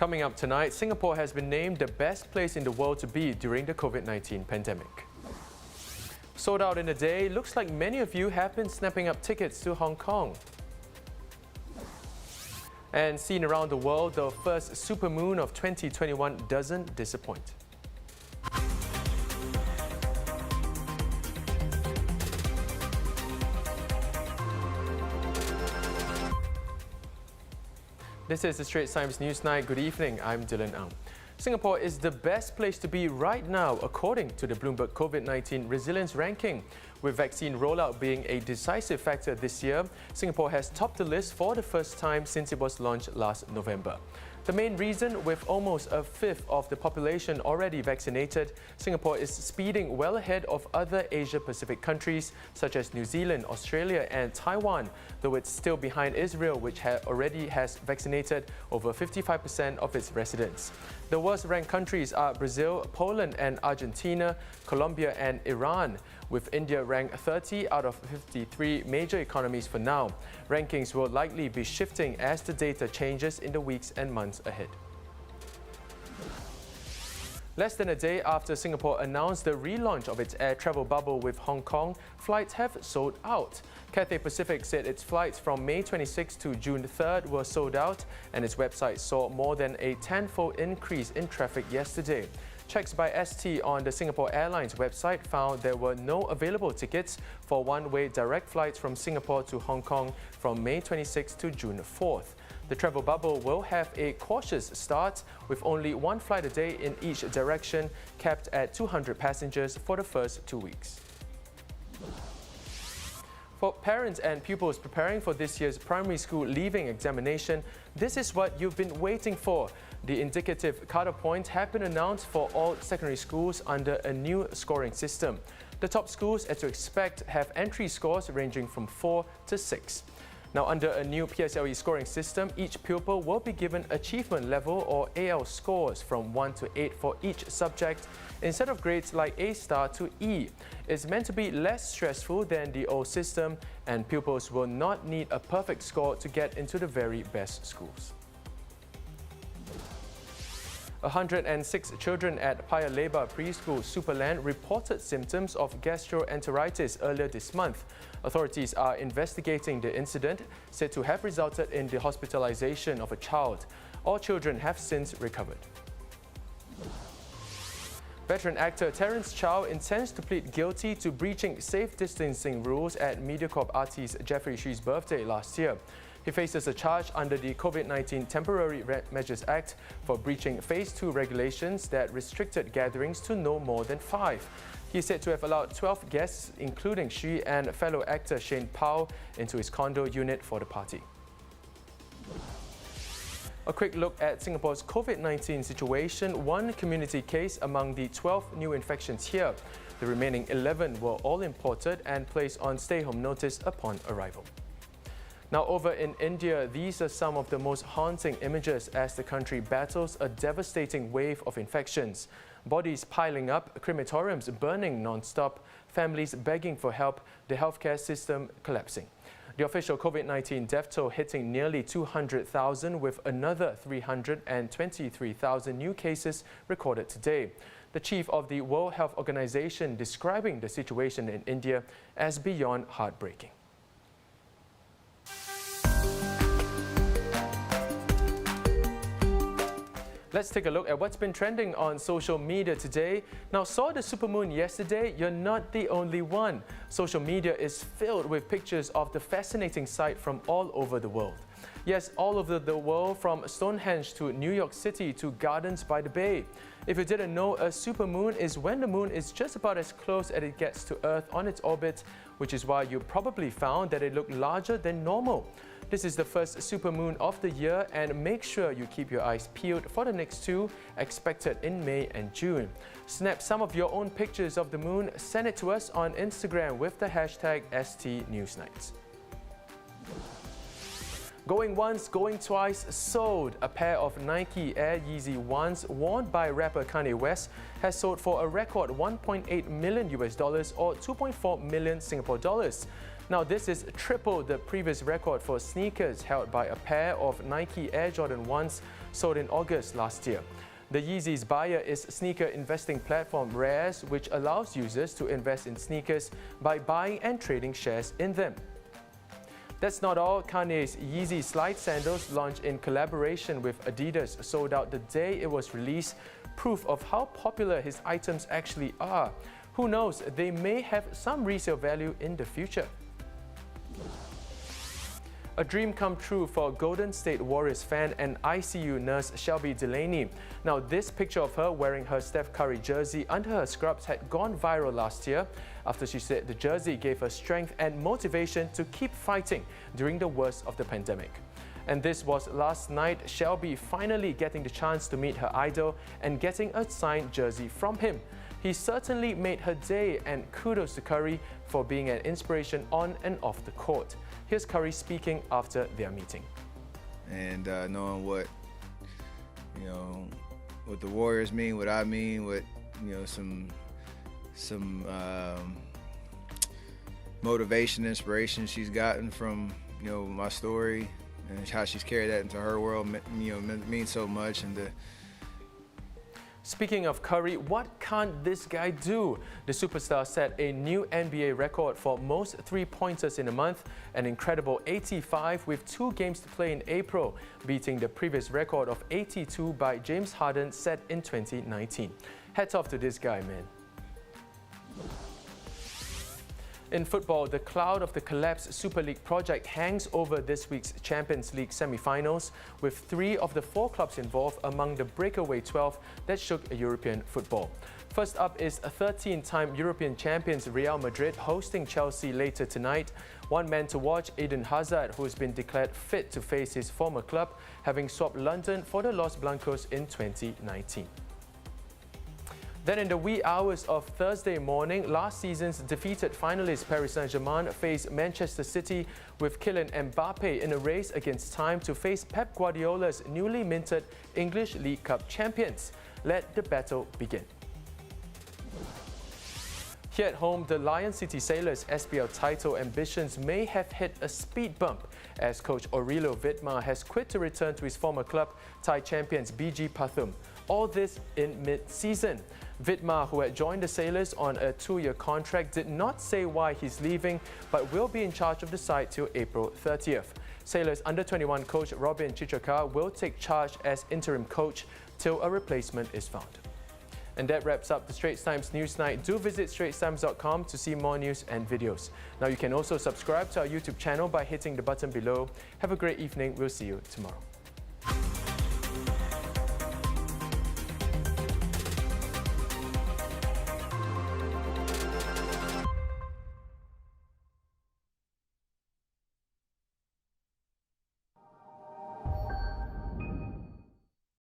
Coming up tonight, Singapore has been named the best place in the world to be during the COVID-19 pandemic. Sold out in a day, looks like many of you have been snapping up tickets to Hong Kong. And seen around the world, the first supermoon of 2021 doesn't disappoint. This is the Straits Times Newsnight. Good evening, I'm Dylan Ang. Singapore is the best place to be right now, according to the Bloomberg COVID-19 Resilience Ranking. With vaccine rollout being a decisive factor this year, Singapore has topped the list for the first time since it was launched last November. The main reason, with almost a fifth of the population already vaccinated, Singapore is speeding well ahead of other Asia-Pacific countries such as New Zealand, Australia and Taiwan, though it's still behind Israel, which already has vaccinated over 55% of its residents. The worst-ranked countries are Brazil, Poland and Argentina, Colombia and Iran, with India ranked 30 out of 53 major economies for now. Rankings will likely be shifting as the data changes in the weeks and months ahead. Less than a day after Singapore announced the relaunch of its air travel bubble with Hong Kong, flights have sold out. Cathay Pacific said its flights from May 26 to June 3rd were sold out, and its website saw more than a tenfold increase in traffic yesterday. Checks by ST on the Singapore Airlines website found there were no available tickets for one-way direct flights from Singapore to Hong Kong from May 26 to June 4th. The travel bubble will have a cautious start, with only one flight a day in each direction, capped at 200 passengers for the first 2 weeks. For parents and pupils preparing for this year's primary school leaving examination, this is what you've been waiting for. The indicative cut-off points have been announced for all secondary schools under a new scoring system. The top schools, as to expect, have entry scores ranging from 4 to 6. Now, under a new PSLE scoring system, each pupil will be given achievement level or AL scores from 1 to 8 for each subject, instead of grades like A star to E. It's meant to be less stressful than the old system, and pupils will not need a perfect score to get into the very best schools. 106 children at Paya Lebar Preschool Superland reported symptoms of gastroenteritis earlier this month. Authorities are investigating the incident, said to have resulted in the hospitalization of a child. All children have since recovered. Veteran actor Terence Chow intends to plead guilty to breaching safe distancing rules at MediaCorp artist Jeffrey Shi's birthday last year. He faces a charge under the COVID-19 Temporary Measures Act for breaching Phase 2 regulations that restricted gatherings to no more than 5. He is said to have allowed 12 guests, including Shi and fellow actor Shane Pao, into his condo unit for the party. A quick look at Singapore's COVID-19 situation. One community case among the 12 new infections here. The remaining 11 were all imported and placed on stay-home notice upon arrival. Now, over in India, these are some of the most haunting images as the country battles a devastating wave of infections. Bodies piling up, crematoriums burning non-stop, families begging for help, the healthcare system collapsing. The official COVID-19 death toll hitting nearly 200,000, with another 323,000 new cases recorded today. The chief of the World Health Organization describing the situation in India as beyond heartbreaking. Let's take a look at what's been trending on social media today. Now, saw the supermoon yesterday? You're not the only one. Social media is filled with pictures of the fascinating sight from all over the world. Yes, all over the world, from Stonehenge to New York City to Gardens by the Bay. If you didn't know, a supermoon is when the moon is just about as close as it gets to Earth on its orbit, which is why you probably found that it looked larger than normal. This is the first supermoon of the year, and make sure you keep your eyes peeled for the next two, expected in May and June. Snap some of your own pictures of the moon, send it to us on Instagram with the hashtag STnewsnight. Going once, going twice, sold. A pair of Nike Air Yeezy 1s worn by rapper Kanye West has sold for a record $1.8 million or 2.4 million Singapore dollars. Now, this is triple the previous record for sneakers held by a pair of Nike Air Jordan 1s sold in August last year. The Yeezys buyer is sneaker investing platform Rares, which allows users to invest in sneakers by buying and trading shares in them. That's not all. Kanye's Yeezy slide sandals, launched in collaboration with Adidas, sold out the day it was released, proof of how popular his items actually are. Who knows, they may have some resale value in the future. A dream come true for Golden State Warriors fan and ICU nurse Shelby Delaney. Now, this picture of her wearing her Steph Curry jersey under her scrubs had gone viral last year after she said the jersey gave her strength and motivation to keep fighting during the worst of the pandemic. And this was last night, Shelby finally getting the chance to meet her idol and getting a signed jersey from him. He certainly made her day, and kudos to Curry for being an inspiration on and off the court. Here's Curry speaking after their meeting. And knowing what, what the Warriors mean, what I mean, what, some motivation, inspiration she's gotten from, my story and how she's carried that into her world, means so much. And Speaking of Curry, what can't this guy do? The superstar set a new NBA record for most three-pointers in a month, an incredible 85 with 2 games to play in April, beating the previous record of 82 by James Harden set in 2019. Hats off to this guy, man. In football, the cloud of the collapsed Super League project hangs over this week's Champions League semi-finals, with 3 of the 4 clubs involved among the breakaway 12 that shook European football. First up is 13-time European champions Real Madrid hosting Chelsea later tonight. One man to watch, Eden Hazard, who has been declared fit to face his former club, having swapped London for the Los Blancos in 2019. Then in the wee hours of Thursday morning, last season's defeated finalist Paris Saint-Germain faced Manchester City with Kylian Mbappe in a race against time to face Pep Guardiola's newly minted English League Cup champions. Let the battle begin. Here at home, the Lion City Sailors' SPL title ambitions may have hit a speed bump as coach Aurelio Vidmar has quit to return to his former club, Thai champions BG Pathum. All this in mid-season. Vidmar, who had joined the Sailors on a 2-year contract, did not say why he's leaving, but will be in charge of the side till April 30th. Sailors under-21 coach Robin Chichakar will take charge as interim coach till a replacement is found. And that wraps up the Straits Times Newsnight. Do visit straitstimes.com to see more news and videos. Now you can also subscribe to our YouTube channel by hitting the button below. Have a great evening. We'll see you tomorrow.